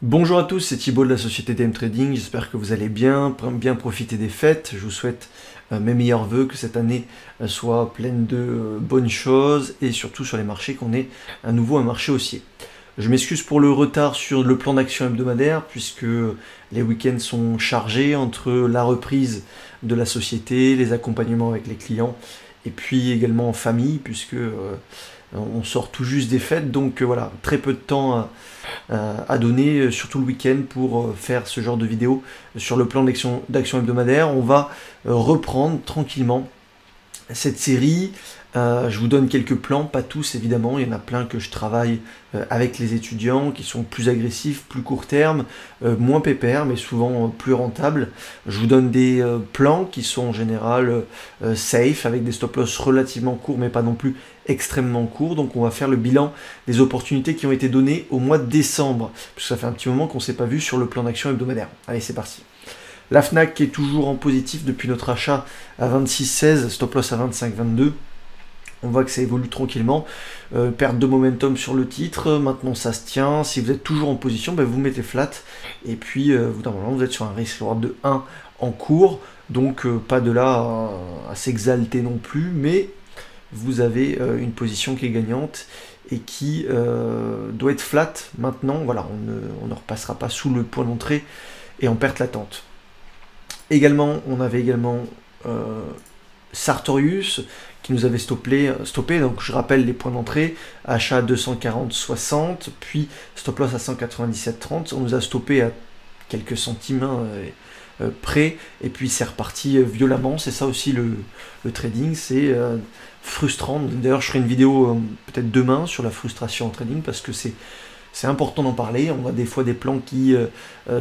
Bonjour à tous, c'est Thibaut de la société DM Trading, j'espère que vous allez bien profiter des fêtes. Je vous souhaite mes meilleurs vœux, que cette année soit pleine de bonnes choses et surtout sur les marchés qu'on ait à nouveau un marché haussier. Je m'excuse pour le retard sur le plan d'action hebdomadaire puisque les week-ends sont chargés entre la reprise de la société, les accompagnements avec les clients et puis également en famille puisque on sort tout juste des fêtes, donc voilà, très peu de temps à donner, surtout le week-end, pour faire ce genre de vidéo sur le plan d'action hebdomadaire. On va reprendre tranquillement cette série. Je vous donne quelques plans, pas tous évidemment, il y en a plein que je travaille avec les étudiants, qui sont plus agressifs, plus court terme, moins pépères, mais souvent plus rentables. Je vous donne des plans qui sont en général safe, avec des stop-loss relativement courts, mais pas non plus extrêmement courts. Donc on va faire le bilan des opportunités qui ont été données au mois de décembre, puisque ça fait un petit moment qu'on ne s'est pas vu sur le plan d'action hebdomadaire. Allez, c'est parti. La Fnac qui est toujours en positif depuis notre achat à 26,16, stop loss à 25,22. On voit que ça évolue tranquillement. Perte de momentum sur le titre. Maintenant, ça se tient. Si vous êtes toujours en position, ben, vous mettez flat. Et puis, normalement, vous êtes sur un risque de 1 en cours. Donc, pas de là à s'exalter non plus. Mais vous avez une position qui est gagnante et qui doit être flat. Maintenant, voilà, on ne repassera pas sous le point d'entrée et en perte latente. Également, on avait également Sartorius qui nous avait stoppé. Donc je rappelle les points d'entrée, achat à 240,60, puis stop loss à 197,30. On nous a stoppé à quelques centimes près, et puis c'est reparti violemment. C'est ça aussi le trading, c'est frustrant. D'ailleurs, je ferai une vidéo peut-être demain sur la frustration en trading parce que c'est important d'en parler. On a des fois des plans qui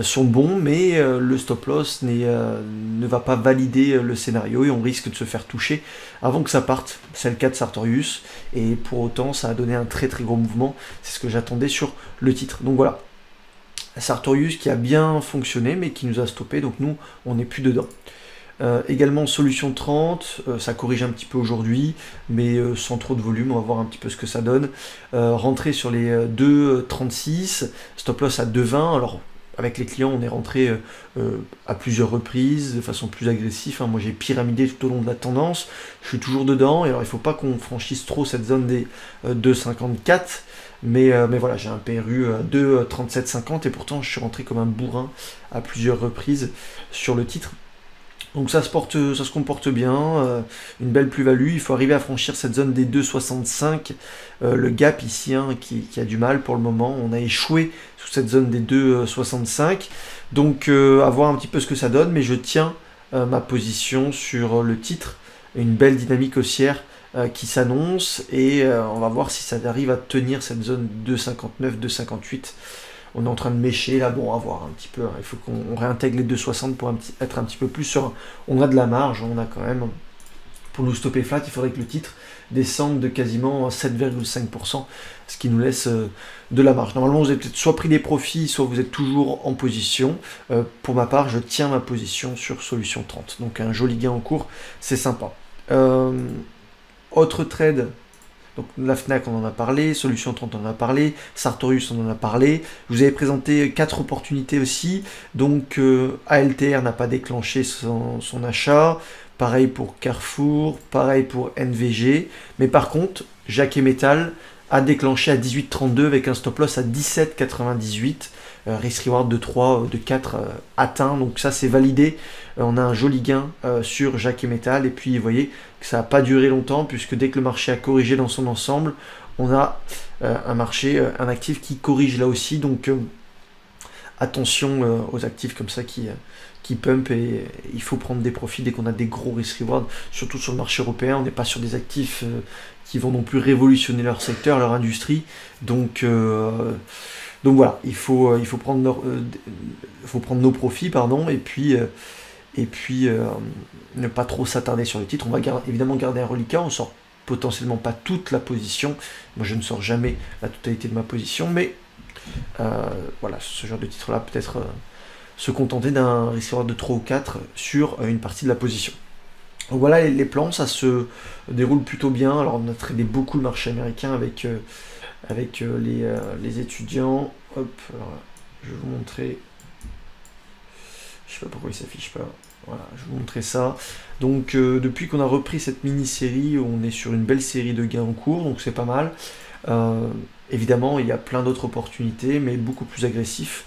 sont bons, mais le stop loss ne va pas valider le scénario et on risque de se faire toucher avant que ça parte. C'est le cas de Sartorius et pour autant ça a donné un très très gros mouvement. C'est ce que j'attendais sur le titre. Donc voilà, Sartorius qui a bien fonctionné mais qui nous a stoppé, donc nous on n'est plus dedans. Également solution 30, ça corrige un petit peu aujourd'hui, mais sans trop de volume, on va voir un petit peu ce que ça donne. Rentrer sur les 2,36, stop loss à 2,20, alors avec les clients on est rentré à plusieurs reprises, de façon plus agressive, moi j'ai pyramidé tout au long de la tendance, je suis toujours dedans, et alors il ne faut pas qu'on franchisse trop cette zone des 2,54, mais voilà, j'ai un PRU à 2,37,50 et pourtant je suis rentré comme un bourrin à plusieurs reprises sur le titre. Donc ça se comporte bien, une belle plus-value. Il faut arriver à franchir cette zone des 2,65. Le gap ici qui a du mal pour le moment. On a échoué sous cette zone des 2,65. Donc à voir un petit peu ce que ça donne. Mais je tiens ma position sur le titre. Une belle dynamique haussière qui s'annonce. Et on va voir si ça arrive à tenir cette zone 2,59, 2,58. On est en train de mécher là, bon, à voir un petit peu. Il faut qu'on réintègre les 2,60 pour être un petit peu plus sur. On a de la marge, on a quand même. Pour nous stopper flat, il faudrait que le titre descende de quasiment 7,5%, ce qui nous laisse de la marge. Normalement, vous avez peut-être soit pris des profits, soit vous êtes toujours en position. Pour ma part, je tiens ma position sur solution 30. Donc un joli gain en cours, c'est sympa. Autre trade. Donc la Fnac, on en a parlé, Solution 30, on en a parlé, Sartorius, on en a parlé. Je vous avais présenté 4 opportunités aussi. Donc ALTR n'a pas déclenché son achat. Pareil pour Carrefour, pareil pour NVG. Mais par contre, Jacquet Metal a déclenché à 18,32 avec un stop loss à 17,98. Risk reward de 3, de 4 atteint, donc ça c'est validé. On a un joli gain sur Jacquet Metal, et puis vous voyez que ça n'a pas duré longtemps, puisque dès que le marché a corrigé dans son ensemble, on a un actif qui corrige là aussi, donc attention aux actifs comme ça qui pump, et il faut prendre des profits dès qu'on a des gros risk reward, surtout sur le marché européen. On n'est pas sur des actifs qui vont non plus révolutionner leur secteur, leur industrie, donc voilà, il faut prendre nos profits, pardon, et puis ne pas trop s'attarder sur le titre. On va évidemment garder un reliquat, on sort potentiellement pas toute la position. Moi, je ne sors jamais la totalité de ma position, mais voilà, ce genre de titre-là, peut-être se contenter d'un risque de 3 ou 4 sur une partie de la position. Donc voilà les plans, ça se déroule plutôt bien. Alors on a tradé beaucoup le marché américain avec les étudiants. Hop, alors, je vais vous montrer. Je sais pas pourquoi il s'affiche pas. Voilà, je vais vous montrer ça. Donc depuis qu'on a repris cette mini-série, on est sur une belle série de gains en cours, donc c'est pas mal. Évidemment, il y a plein d'autres opportunités, mais beaucoup plus agressifs.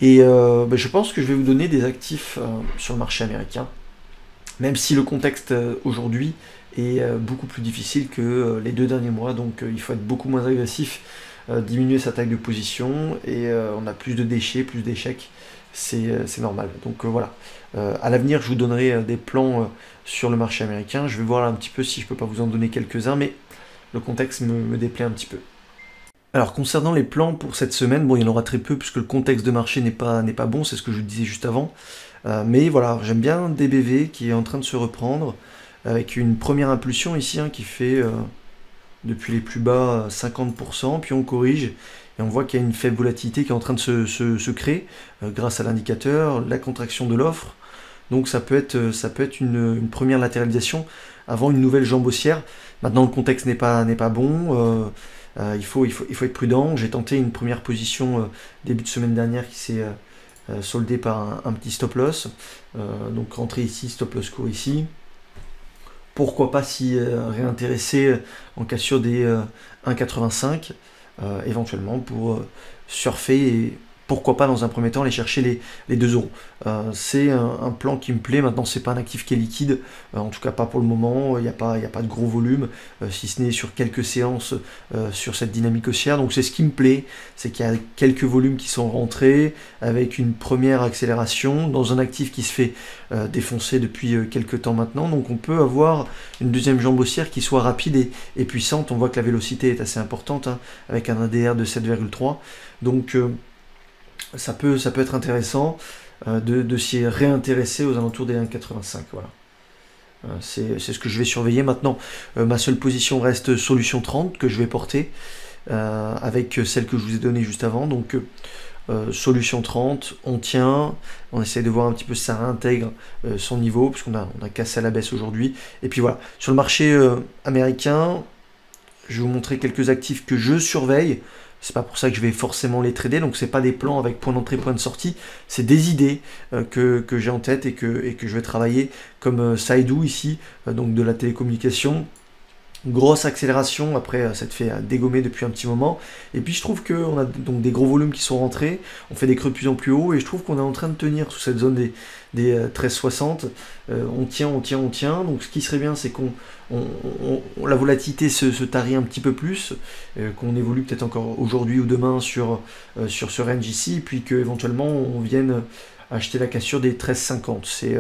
Et je pense que je vais vous donner des actifs sur le marché américain, même si le contexte aujourd'hui est beaucoup plus difficile que les 2 derniers mois, donc il faut être beaucoup moins agressif, diminuer sa taille de position, et on a plus de déchets, plus d'échecs, c'est normal. Donc voilà, à l'avenir je vous donnerai des plans sur le marché américain, je vais voir là un petit peu si je peux pas vous en donner quelques-uns, mais le contexte me déplaît un petit peu. Alors concernant les plans pour cette semaine, bon il y en aura très peu puisque le contexte de marché n'est pas bon, c'est ce que je disais juste avant. Mais voilà, j'aime bien DBV qui est en train de se reprendre, avec une première impulsion ici qui fait depuis les plus bas 50%, puis on corrige, et on voit qu'il y a une faible volatilité qui est en train de se créer, grâce à l'indicateur, la contraction de l'offre. Donc ça peut être une première latéralisation avant une nouvelle jambe haussière. Maintenant le contexte n'est pas bon, il faut être prudent. J'ai tenté une première position début de semaine dernière qui s'est soldée par un petit stop loss. Donc rentrée ici, stop loss court ici. Pourquoi pas s'y réintéresser en cassure des 1,85 éventuellement pour surfer et pourquoi pas dans un premier temps aller chercher les 2 euros. C'est un plan qui me plaît. Maintenant, c'est pas un actif qui est liquide, en tout cas pas pour le moment. Il n'y a pas de gros volume, si ce n'est sur quelques séances sur cette dynamique haussière. Donc c'est ce qui me plaît, c'est qu'il y a quelques volumes qui sont rentrés avec une première accélération dans un actif qui se fait défoncer depuis quelques temps maintenant. Donc on peut avoir une deuxième jambe haussière qui soit rapide et puissante. On voit que la vélocité est assez importante, avec un ADR de 7,3. Donc ça peut être intéressant de s'y réintéresser aux alentours des 1,85. Voilà. C'est ce que je vais surveiller. Maintenant, ma seule position reste solution 30 que je vais porter avec celle que je vous ai donnée juste avant. Donc solution 30, on tient, on essaie de voir un petit peu si ça réintègre son niveau, puisqu'on a cassé à la baisse aujourd'hui. Et puis voilà, sur le marché américain, je vais vous montrer quelques actifs que je surveille. C'est pas pour ça que je vais forcément les trader, donc c'est pas des plans avec point d'entrée, point de sortie, c'est des idées que j'ai en tête et que je vais travailler, comme Saïdou ici, donc de la télécommunication. Grosse accélération, après ça te fait dégommer depuis un petit moment, et puis je trouve qu'on a donc des gros volumes qui sont rentrés, on fait des creux de plus en plus haut, et je trouve qu'on est en train de tenir sous cette zone des 13,60, on tient, donc ce qui serait bien c'est la volatilité se tarit un petit peu plus, qu'on évolue peut-être encore aujourd'hui ou demain sur ce range ici, puis qu'éventuellement on vienne acheter la cassure des 13,50, c'est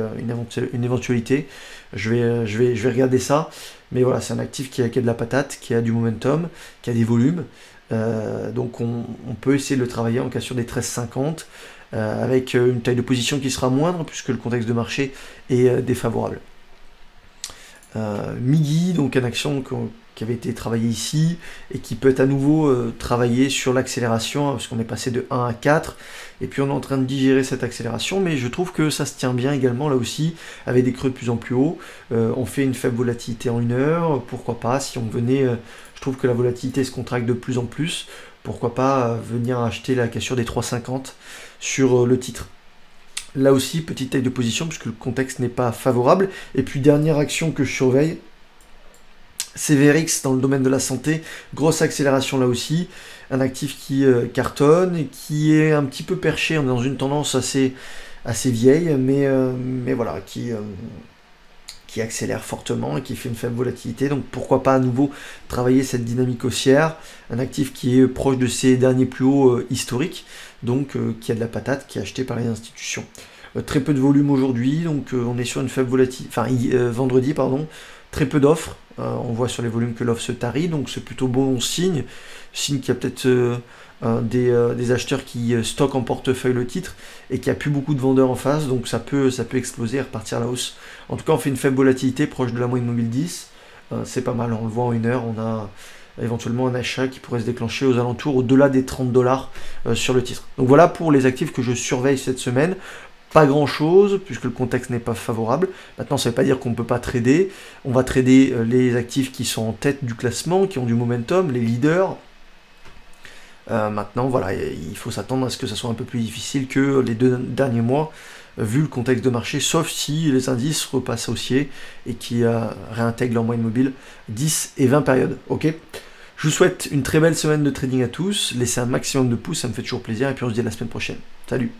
une éventualité, je vais regarder ça. Mais voilà, c'est un actif qui a de la patate, qui a du momentum, qui a des volumes. Donc on peut essayer de le travailler en cassure des 13,50 avec une taille de position qui sera moindre puisque le contexte de marché est défavorable. MIGI, donc une action qui avait été travaillée ici et qui peut être à nouveau travaillée sur l'accélération, parce qu'on est passé de 1 à 4 et puis on est en train de digérer cette accélération, mais je trouve que ça se tient bien également là aussi avec des creux de plus en plus haut. On fait une faible volatilité en 1 heure, pourquoi pas si on venait, je trouve que la volatilité se contracte de plus en plus, pourquoi pas venir acheter la cassure des 3,50 sur le titre. Là aussi, petite taille de position puisque le contexte n'est pas favorable. Et puis dernière action que je surveille, CVRX dans le domaine de la santé, grosse accélération là aussi, un actif qui cartonne et qui est un petit peu perché, on est dans une tendance assez vieille, mais voilà, qui accélère fortement et qui fait une faible volatilité, donc pourquoi pas à nouveau travailler cette dynamique haussière, un actif qui est proche de ses derniers plus hauts historiques, donc qui a de la patate, qui est acheté par les institutions. Très peu de volume aujourd'hui, donc on est sur une faible volatilité, enfin vendredi pardon, très peu d'offres, on voit sur les volumes que l'offre se tarit, donc c'est plutôt bon signe qu'il y a peut-être des acheteurs qui stockent en portefeuille le titre et qu'il n'y a plus beaucoup de vendeurs en face, donc ça peut exploser et repartir à la hausse. En tout cas on fait une faible volatilité proche de la moyenne mobile 10, c'est pas mal, on le voit en 1 heure, on a éventuellement un achat qui pourrait se déclencher aux alentours au-delà des 30 $ sur le titre. Donc voilà pour les actifs que je surveille cette semaine. Pas grand chose puisque le contexte n'est pas favorable. Maintenant ça ne veut pas dire qu'on ne peut pas trader, on va trader les actifs qui sont en tête du classement, qui ont du momentum, les leaders, Maintenant, voilà, il faut s'attendre à ce que ça soit un peu plus difficile que les 2 derniers mois, vu le contexte de marché, sauf si les indices repassent haussier et qui réintègrent leur moyenne mobile 10 et 20 périodes. Ok. Je vous souhaite une très belle semaine de trading à tous. Laissez un maximum de pouces, ça me fait toujours plaisir. Et puis on se dit à la semaine prochaine. Salut!